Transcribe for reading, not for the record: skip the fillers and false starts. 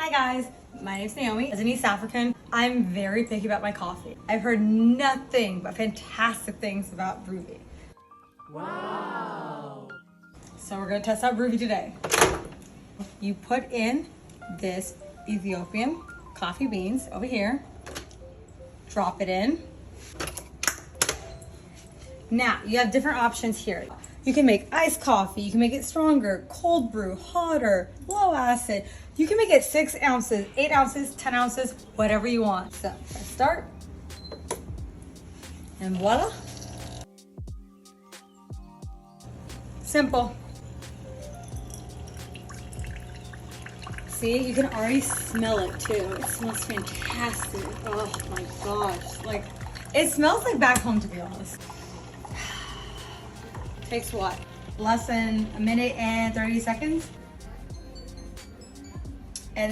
Hi guys, my name's Naomi. As an East African, I'm very picky about my coffee. I've heard nothing but fantastic things about Ruby. Wow! So we're gonna test out Ruby today. You put in this Ethiopian coffee beans over here. Drop it in. Now, you have different options here. You can make iced coffee, you can make it stronger, cold brew, hotter, low acid. You can make it 6 ounces, 8 ounces, 10 ounces, whatever you want. So, let's start. And voila. Simple. See, you can already smell it too. It smells fantastic. Oh my gosh. Like, it smells like back home, to be honest. Takes what? Less than a minute and 30 seconds?